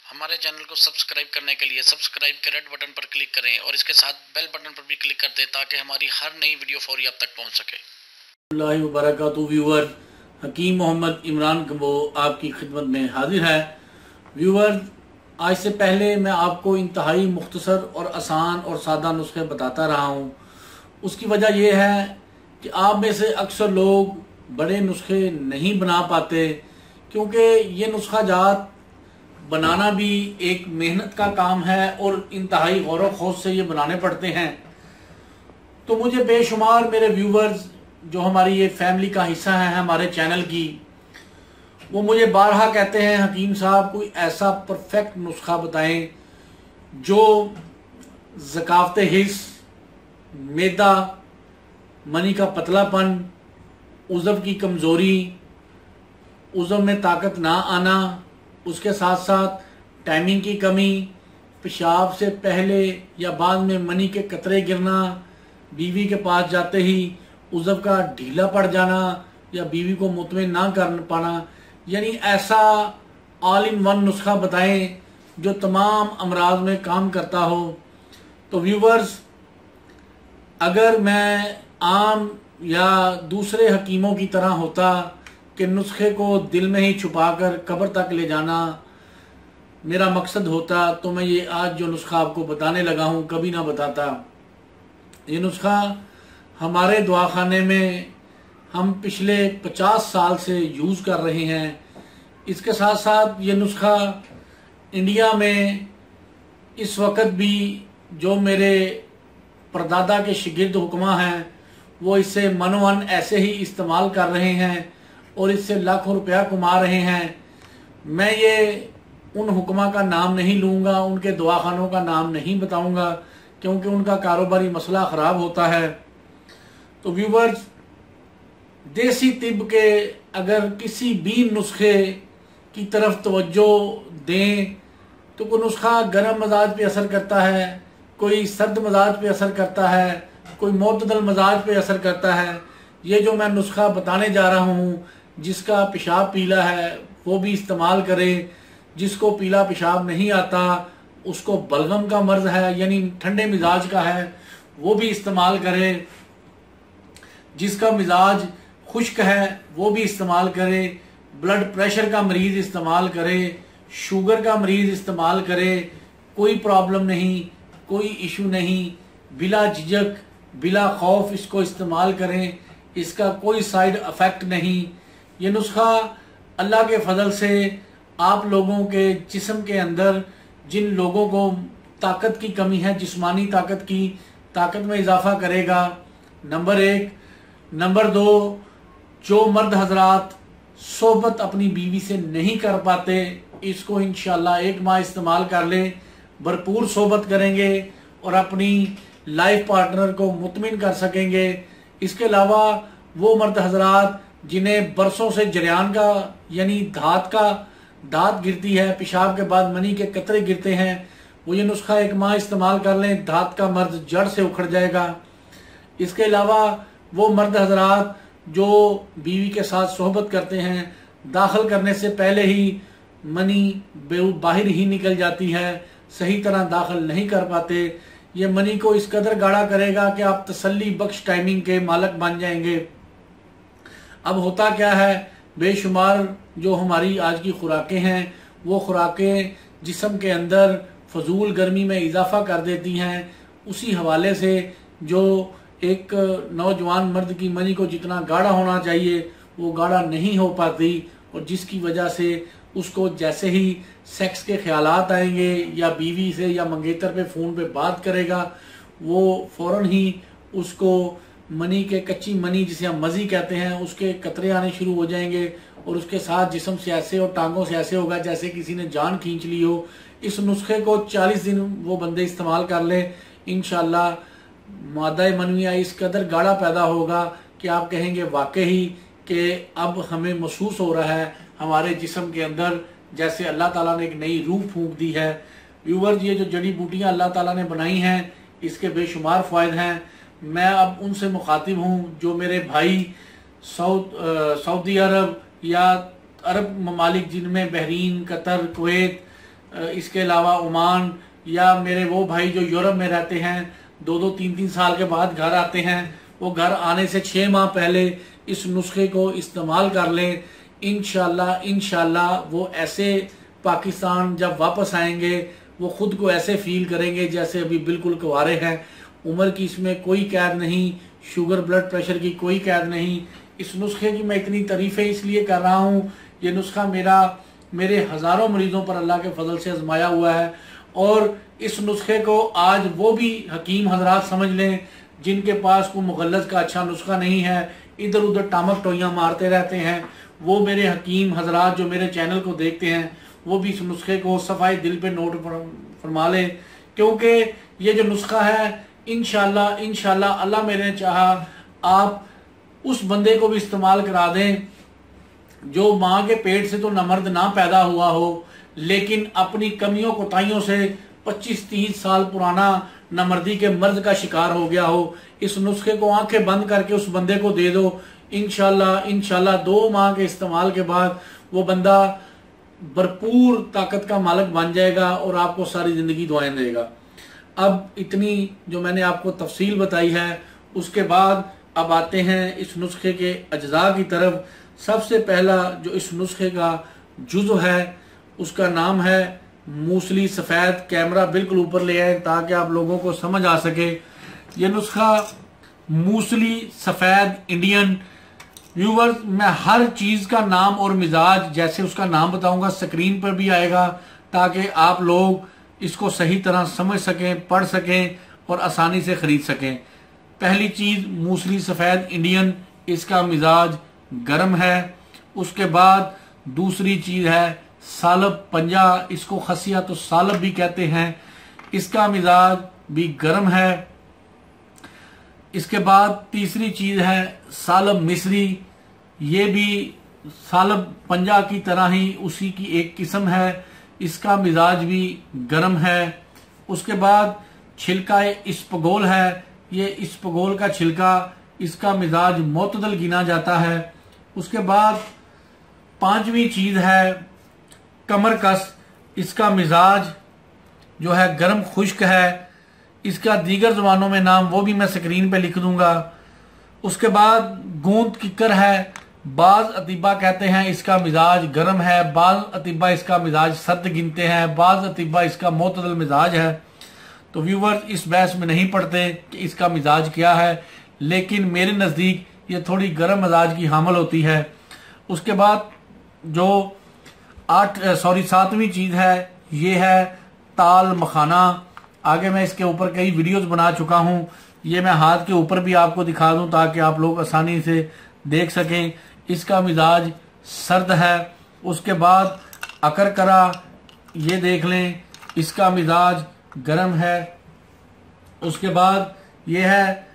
हमारे चैनल को सब्सक्राइब करने के लिए सब्सक्राइब के रेड बटन पर क्लिक करें और इसके साथ बेल बटन पर भी क्लिक कर दें ताकि हमारी हर नई वीडियो फौरी आप तक पहुंच सके। वबरकातुहू व्यूअर्स, हकीम मोहम्मद इमरान कबो आपकी खिदमत में हाजिर है। व्यूअर्स, आज से पहले मैं आपको इंतहाई मुख्तसर और आसान और सादा नुस्खे बताता रहा हूँ। उसकी वजह यह है कि आप में से अक्सर लोग बड़े नुस्खे नहीं बना पाते, क्योंकि ये नुस्खा जात बनाना भी एक मेहनत का काम है और इंतहाई गौर व खौफ से ये बनाने पड़ते हैं। तो मुझे बेशुमार मेरे व्यूवर्स जो हमारी ये फैमिली का हिस्सा है हमारे चैनल की, वो मुझे बारहा कहते हैं, हकीम साहब कोई ऐसा परफेक्ट नुस्खा बताएं जो ज़कावत हिस्स, मैदा, मनी का पतलापन, उज़व की कमज़ोरी, उज़व में ताकत ना आना, उसके साथ साथ टाइमिंग की कमी, पेशाब से पहले या बाद में मनी के कतरे गिरना, बीवी के पास जाते ही उज़व का ढीला पड़ जाना या बीवी को मुतमिन ना कर पाना, यानी ऐसा ऑल इन वन नुस्खा बताएं जो तमाम अमराज में काम करता हो। तो व्यूवर्स, अगर मैं आम या दूसरे हकीमों की तरह होता कि नुस्खे को दिल में ही छुपाकर कब्र तक ले जाना मेरा मकसद होता, तो मैं ये आज जो नुस्खा आपको बताने लगा हूँ कभी ना बताता। ये नुस्खा हमारे दवाखाने में हम पिछले 50 साल से यूज़ कर रहे हैं। इसके साथ साथ ये नुस्खा इंडिया में इस वक्त भी जो मेरे परदादा के शिगिर्द हुक्मा हैं वो इससे मनोवन ऐसे ही इस्तेमाल कर रहे हैं और इससे लाखों रुपया कमा रहे हैं। मैं ये उन हुक्मा का नाम नहीं लूँगा, उनके दवाखानों का नाम नहीं बताऊँगा, क्योंकि उनका कारोबारी मसला ख़राब होता है। तो व्यूवर्स, देसी तिब के अगर किसी भी नुस्खे की तरफ तवज्जो दें तो कोई नुस्खा गर्म मजाज पे असर करता है, कोई सर्द मजाज पे असर करता है, कोई मोतदल मजाज पे असर करता है। ये जो मैं नुस्खा बताने जा रहा हूँ, जिसका पेशाब पीला है वो भी इस्तेमाल करें, जिसको पीला पेशाब नहीं आता, उसको बलगम का मर्ज है यानी ठंडे मिजाज का है वो भी इस्तेमाल करें, जिसका मिजाज खुश्क है वो भी इस्तेमाल करे, ब्लड प्रेशर का मरीज इस्तेमाल करे, शुगर का मरीज इस्तेमाल करे, कोई प्रॉब्लम नहीं, कोई इशू नहीं, बिला झिझक बिला खौफ इसको इस्तेमाल करें, इसका कोई साइड इफेक्ट नहीं। ये नुस्खा अल्लाह के फजल से आप लोगों के जिस्म के अंदर जिन लोगों को ताकत की कमी है, जिस्मानी ताकत में इजाफा करेगा, नंबर 1। नंबर 2, जो मर्द हजरात सोबत अपनी बीवी से नहीं कर पाते, इसको इंशाल्लाह 1 माह इस्तेमाल कर लें, भरपूर सोबत करेंगे और अपनी लाइफ पार्टनर को मुतमिन कर सकेंगे। इसके अलावा वो मर्द हजरात जिन्हें बरसों से जरियान का यानी दांत गिरती है, पेशाब के बाद मनी के कतरे गिरते हैं, वो ये नुस्खा 1 माह इस्तेमाल कर लें, दांत का मर्ज जड़ से उखड़ जाएगा। इसके अलावा वो मर्द हजरात जो बीवी के साथ सोहबत करते हैं, दाखिल करने से पहले ही मनी बाहर ही निकल जाती है, सही तरह दाखिल नहीं कर पाते, ये मनी को इस कदर गाढ़ा करेगा कि आप तसल्ली बख्श टाइमिंग के मालक बन जाएंगे। अब होता क्या है, बेशुमार जो हमारी आज की खुराकें हैं वो खुराकें जिस्म के अंदर फजूल गर्मी में इजाफा कर देती हैं। उसी हवाले से जो एक नौजवान मर्द की मनी को जितना गाढ़ा होना चाहिए वो गाढ़ा नहीं हो पाती, और जिसकी वजह से उसको जैसे ही सेक्स के ख्यालात आएंगे या बीवी से या मंगेतर पे फ़ोन पे बात करेगा, वो फ़ौरन ही उसको मनी के कच्ची मनी जिसे हम मज़ी कहते हैं उसके कतरे आने शुरू हो जाएंगे, और उसके साथ जिस्म से ऐसे और टांगों से ऐसे होगा जैसे किसी ने जान खींच ली हो। इस नुस्खे को 40 दिन वो बंदे इस्तेमाल कर ले, इंशाल्लाह मादा मनविया इस कदर गाढ़ा पैदा होगा कि आप कहेंगे वाकई कि अब हमें महसूस हो रहा है हमारे जिस्म के अंदर जैसे अल्लाह ताला ने एक नई रूह फूंक दी है। व्यूवर्स, ये जो जड़ी बूटियां अल्लाह ताला ने बनाई हैं इसके बेशुमार फ़ायद हैं। मैं अब उनसे मुखातिब हूँ जो मेरे भाई सऊदी अरब या अरब ममालिक जिनमें बहरीन, कतर, कुवैत, इसके अलावा ओमान, या मेरे वो भाई जो यूरोप में रहते हैं 2-2, 3-3 साल के बाद घर आते हैं, वो घर आने से 6 माह पहले इस नुस्खे को इस्तेमाल कर लें। इंशाल्लाह वो ऐसे पाकिस्तान जब वापस आएंगे वो खुद को ऐसे फील करेंगे जैसे अभी बिल्कुल कुंवारे हैं। उम्र की इसमें कोई कैद नहीं, शुगर ब्लड प्रेशर की कोई कैद नहीं। इस नुस्खे की मैं इतनी तारीफें इसलिए कर रहा हूँ, ये नुस्खा मेरे हज़ारों मरीजों पर अल्लाह के फजल से आजमाया हुआ है। और इस नुस्खे को आज वो भी हकीम हजरात समझ लें जिनके पास कोई मुगल्लत का अच्छा नुस्खा नहीं है, इधर उधर टामक टोइयाँ मारते रहते हैं, वो मेरे हकीम हजरात जो मेरे चैनल को देखते हैं वो भी इस नुस्खे को सफाई दिल पे नोट फरमा लें, क्योंकि ये जो नुस्खा है इंशाल्लाह अल्लाह मेरे चाहा आप उस बंदे को भी इस्तेमाल करा दें जो माँ के पेट से तो नमर्द ना पैदा हुआ हो, लेकिन अपनी कमियों कोताहियों से 25-30 साल पुराना नमर्दी के मर्ज का शिकार हो गया हो। इस नुस्खे को आंखें बंद करके उस बंदे को दे दो, इंशाल्लाह 2 माह के इस्तेमाल के बाद वो बंदा भरपूर ताकत का मालिक बन जाएगा और आपको सारी जिंदगी दुआएं देगा। अब इतनी जो मैंने आपको तफसील बताई है, उसके बाद अब आते हैं इस नुस्खे के अज्जा की तरफ। सबसे पहला जो इस नुस्खे का जुज़ है उसका नाम है मूसली सफ़ेद। कैमरा बिल्कुल ऊपर ले आए ताकि आप लोगों को समझ आ सके। ये नुस्खा मूसली सफ़ेद इंडियन। व्यूवर्स, मैं हर चीज़ का नाम और मिजाज जैसे उसका नाम बताऊंगा स्क्रीन पर भी आएगा ताकि आप लोग इसको सही तरह समझ सकें, पढ़ सकें और आसानी से ख़रीद सकें। पहली चीज़ मूसली सफ़ेद इंडियन, इसका मिजाज गर्म है। उसके बाद दूसरी चीज़ है सालब पंजा, इसको खसिया तो सालब भी कहते हैं, इसका मिजाज भी गर्म है। इसके बाद तीसरी चीज़ है सालब मिस्री, ये भी सालब पंजा की तरह ही उसी की एक किस्म है, इसका मिजाज भी गर्म है। उसके बाद छिलका इस्पगोल है, ये इस्पगोल का छिलका, इसका मिजाज मोतदल गिना जाता है। उसके बाद 5वीं चीज़ है कमरकस, इसका मिजाज जो है गर्म खुश्क है, इसका दीगर ज़बानों में नाम वो भी मैं स्क्रीन पे लिख दूंगा। उसके बाद गूंद किकर है, बाज़ अतिबा कहते हैं इसका मिजाज गर्म है, बाज़ अतिबा इसका मिजाज सर्द गिनते हैं, बाज़ अतिबा इसका मोतदल मिजाज है। तो व्यूवर्स, इस बहस में नहीं पड़ते कि इसका मिजाज क्या है, लेकिन मेरे नज़दीक ये थोड़ी गर्म मिजाज की हामिल होती है। उसके बाद जो 7वीं चीज़ है ये है ताल मखाना। आगे मैं इसके ऊपर कई वीडियोस बना चुका हूँ, ये मैं हाथ के ऊपर भी आपको दिखा दूं ताकि आप लोग आसानी से देख सकें। इसका मिजाज सर्द है। उसके बाद अकरकरा, ये देख लें, इसका मिजाज गर्म है। उसके बाद ये है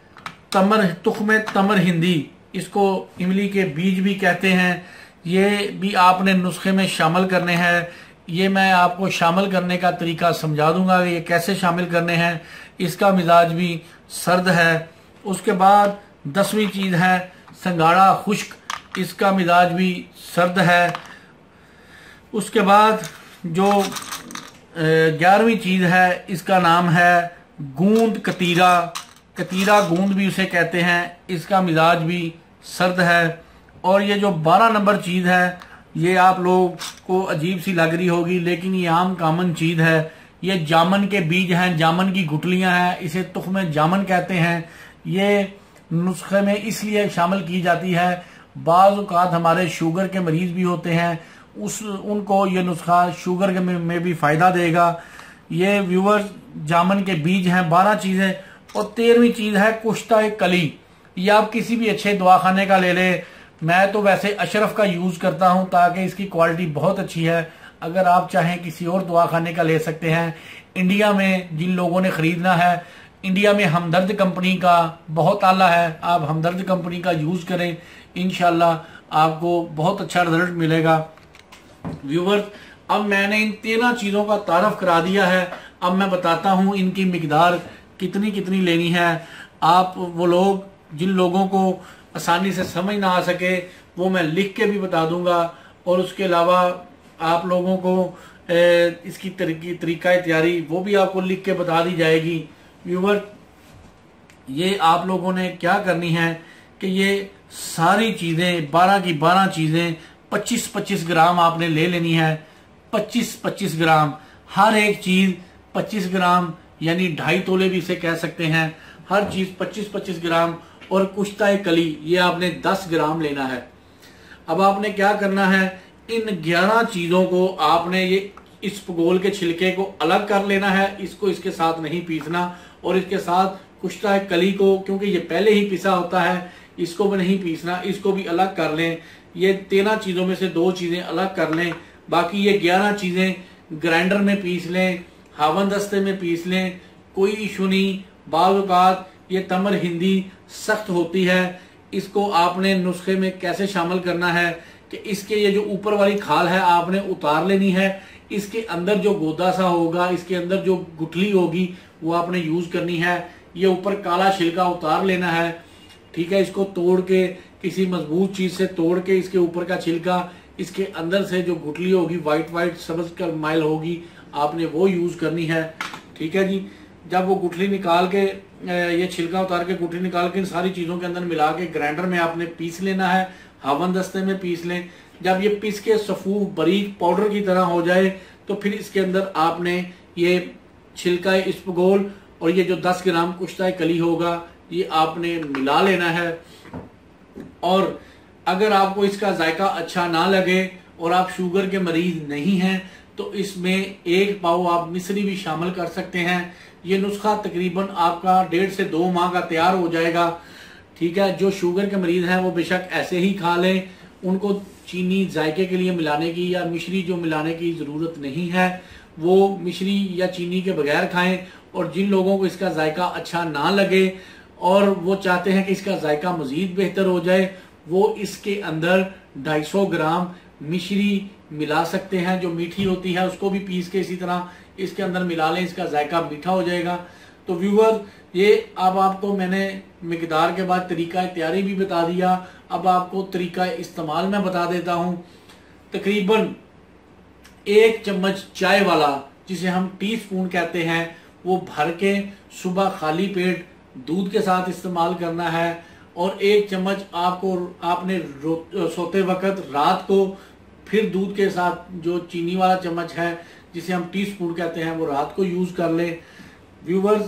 तमर, तुख्म तमर हिंदी, इसको इमली के बीज भी कहते हैं, ये भी आपने नुस्खे में शामिल करने हैं। ये मैं आपको शामिल करने का तरीका समझा दूंगा कि ये कैसे शामिल करने हैं। इसका मिजाज भी सर्द है। उसके बाद 10वीं चीज़ है संगाड़ा खुश्क, इसका मिजाज भी सर्द है। उसके बाद जो 11वीं चीज़ है इसका नाम है गूंद कतीरा, कतीरा गूंद भी उसे कहते हैं, इसका मिजाज भी सर्द है। और ये जो 12 नंबर चीज़ है ये आप लोग को अजीब सी लग रही होगी, लेकिन ये आम कामन चीज़ है। ये जामन के बीज हैं, जामन की गुठलियां हैं, इसे तुख्म जामन कहते हैं। ये नुस्खे में इसलिए शामिल की जाती है, बाज़ औक़ात हमारे शुगर के मरीज भी होते हैं, उनको ये नुस्खा शुगर के में भी फ़ायदा देगा। ये व्यूवर्स जामन के बीज हैं, 12 चीज़ें। और 13वीं चीज़ है कुश्ता कली, ये आप किसी भी अच्छे दवाखाने का ले लें। मैं तो वैसे अशरफ का यूज़ करता हूं ताकि इसकी क्वालिटी बहुत अच्छी है। अगर आप चाहें किसी और दवाखाने का ले सकते हैं। इंडिया में जिन लोगों ने ख़रीदना है, इंडिया में हमदर्द कंपनी का बहुत आला है, आप हमदर्द कंपनी का यूज़ करें, इंशाल्लाह आपको बहुत अच्छा रिजल्ट मिलेगा। व्यूवर्स, अब मैंने इन 13 चीज़ों का तारफ़ करा दिया है, अब मैं बताता हूँ इनकी मिकदार कितनी कितनी लेनी है। आप वो लोग जिन लोगों को आसानी से समझ ना आ सके वो मैं लिख के भी बता दूंगा, और उसके अलावा आप लोगों को इसकी तरीका तैयारी वो भी आपको लिख के बता दी जाएगी। व्यूवर, ये आप लोगों ने क्या करनी है कि ये सारी चीज़ें 12 की 12 चीज़ें 25-25 ग्राम आपने ले लेनी है। 25-25 ग्राम हर एक चीज़ 25 ग्राम यानी 2.5 तोले भी इसे कह सकते हैं। हर चीज़ 25-25 ग्राम। और कुश्ता कली ये आपने 10 ग्राम लेना है। अब आपने क्या करना है, इन 11 चीज़ों को आपने ये इस भगोल के छिलके को अलग कर लेना है, इसको इसके साथ नहीं पीसना। और इसके साथ कुश्ता कली को, क्योंकि ये पहले ही पिसा होता है, इसको भी नहीं पीसना, इसको भी अलग कर लें। ये 13 चीज़ों में से 2 चीज़ें अलग कर लें। बाकी ये 11 चीज़ें ग्राइंडर में पीस लें, हावन दस्ते में पीस लें, कोई इशू नहीं। बावकात ये तमर हिंदी सख्त होती है, इसको आपने नुस्खे में कैसे शामिल करना है कि इसके ये जो ऊपर वाली खाल है आपने उतार लेनी है। इसके अंदर जो गोदा सा होगा, इसके अंदर जो गुठली होगी वो आपने यूज करनी है। ये ऊपर काला छिलका उतार लेना है, ठीक है। इसको तोड़ के किसी मजबूत चीज से तोड़ के इसके ऊपर का छिलका, इसके अंदर से जो गुठली होगी वाइट सब्ज का माइल होगी, आपने वो यूज करनी है, ठीक है जी। जब वो गुठली निकाल के ये छिलका उतार के गुठली निकाल के इन सारी चीज़ों के अंदर मिला के ग्राइंडर में आपने पीस लेना है, हवन दस्ते में पीस लें। जब ये पीस के सफूफ बारीक पाउडर की तरह हो जाए तो फिर इसके अंदर आपने ये छिलका इसबगोल और ये जो 10 ग्राम कुश्ता कली होगा ये आपने मिला लेना है। और अगर आपको इसका जायका अच्छा ना लगे और आप शुगर के मरीज नहीं हैं तो इसमें 1 पाव आप मिश्री भी शामिल कर सकते हैं। ये नुस्खा तकरीबन आपका 1.5 से 2 माह का तैयार हो जाएगा, ठीक है। जो शुगर के मरीज हैं वो बेशक ऐसे ही खा लें, उनको चीनी जायके के लिए मिलाने की या मिश्री जो मिलाने की ज़रूरत नहीं है, वो मिश्री या चीनी के बगैर खाएं। और जिन लोगों को इसका जायका अच्छा ना लगे और वो चाहते हैं कि इसका जायका मज़ीद बेहतर हो जाए, वो इसके अंदर 250 ग्राम मिश्री मिला सकते हैं, जो मीठी होती है, उसको भी पीस के इसी तरह इसके अंदर मिला लें, इसका जायका मीठा हो जाएगा। तो व्यूवर, ये अब आपको मैंने मिकदार के बाद तरीका तैयारी भी बता दिया, अब आपको तरीका इस्तेमाल में बता देता हूँ। तकरीबन 1 चम्मच चाय वाला, जिसे हम टीस्पून कहते हैं, वो भर के सुबह खाली पेट दूध के साथ इस्तेमाल करना है। और 1 चम्मच आपने सोते वक्त रात को फिर दूध के साथ जो चीनी वाला चम्मच है जिसे हम टीस्पून कहते हैं वो रात को यूज कर लें। व्यूवर्स,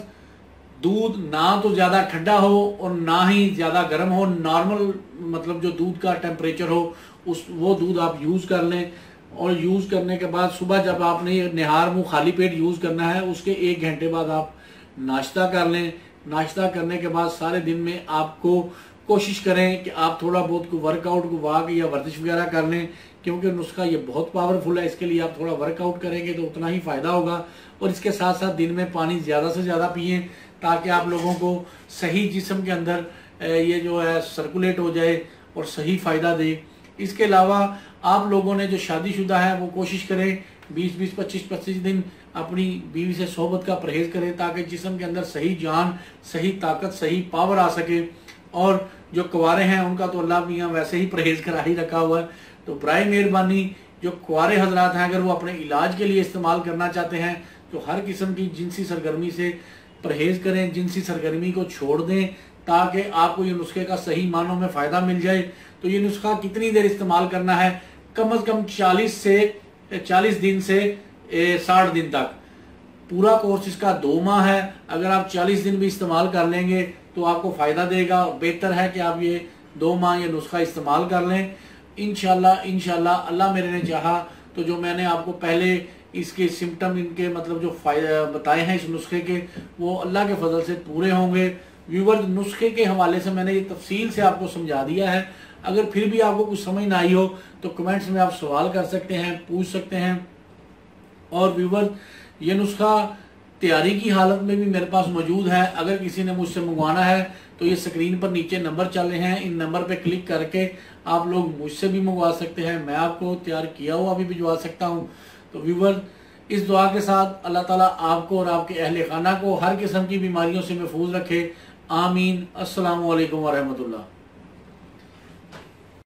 दूध ना तो ज्यादा ठंडा हो और ना ही ज्यादा गर्म हो, नॉर्मल मतलब जो दूध का टेम्परेचर हो वो दूध आप यूज कर लें। और यूज करने के बाद सुबह जब आपने निहार मुंह खाली पेट यूज करना है उसके 1 घंटे बाद आप नाश्ता कर लें। नाश्ता करने के बाद सारे दिन में आपको कोशिश करें कि आप थोड़ा बहुत को वर्कआउट को वॉक या वर्जिश वगैरह कर लें, क्योंकि नुस्खा ये बहुत पावरफुल है। इसके लिए आप थोड़ा वर्कआउट करेंगे तो उतना ही फायदा होगा। और इसके साथ साथ दिन में पानी ज़्यादा से ज़्यादा पिएं ताकि आप लोगों को सही जिस्म के अंदर ये जो है सर्कुलेट हो जाए और सही फ़ायदा दे। इसके अलावा आप लोगों ने जो शादीशुदा है वो कोशिश करें 20-20, 25-25 दिन अपनी बीवी से सोहबत का परहेज करें ताकि जिस्म के अंदर सही जान, सही ताकत, सही पावर आ सके। और जो कुंवारे हैं उनका तो अल्लाह मियाँ वैसे ही परहेज करा ही रखा हुआ है। तो बराए मेहरबानी जो कुंवारे हजरात हैं अगर वो अपने इलाज के लिए इस्तेमाल करना चाहते हैं तो हर किस्म की जिनसी सरगर्मी से परहेज करें, जिनसी सरगर्मी को छोड़ दें ताकि आपको ये नुस्खे का सही मानों में फ़ायदा मिल जाए। तो ये नुस्खा कितनी देर इस्तेमाल करना है? कम से कम 40 दिन से 60 दिन तक। पूरा कोर्स इसका 2 माह है। अगर आप 40 दिन भी इस्तेमाल कर लेंगे तो आपको फ़ायदा देगा। बेहतर है कि आप ये 2 माह ये नुस्खा इस्तेमाल कर लें। इंशाल्लाह अल्लाह मेरे ने चाहा तो जो मैंने आपको पहले इसके सिम्टम इनके मतलब जो बताए हैं इस नुस्खे के, वो अल्लाह के फजल से पूरे होंगे। व्यूवर्स, नुस्खे के हवाले से मैंने ये तफसील से आपको समझा दिया है। अगर फिर भी आपको कुछ समझ ना आई हो तो कमेंट्स में आप सवाल कर सकते हैं, पूछ सकते हैं। और व्यूवर्स, ये नुस्खा तैयारी की हालत में भी मेरे पास मौजूद है। अगर किसी ने मुझसे मंगवाना है तो ये स्क्रीन पर नीचे नंबर चल रहे हैं, इन नंबर पे क्लिक करके आप लोग मुझसे भी मंगवा सकते हैं। मैं आपको तैयार किया हुआ भी भिजवा सकता हूँ। तो व्यूवर, इस दुआ के साथ अल्लाह ताला आपको और आपके अहले खाना को हर किस्म की बीमारियों से महफूज रखे। आमीन। अस्सलामु अलैकुम वरहमतुल्लाह।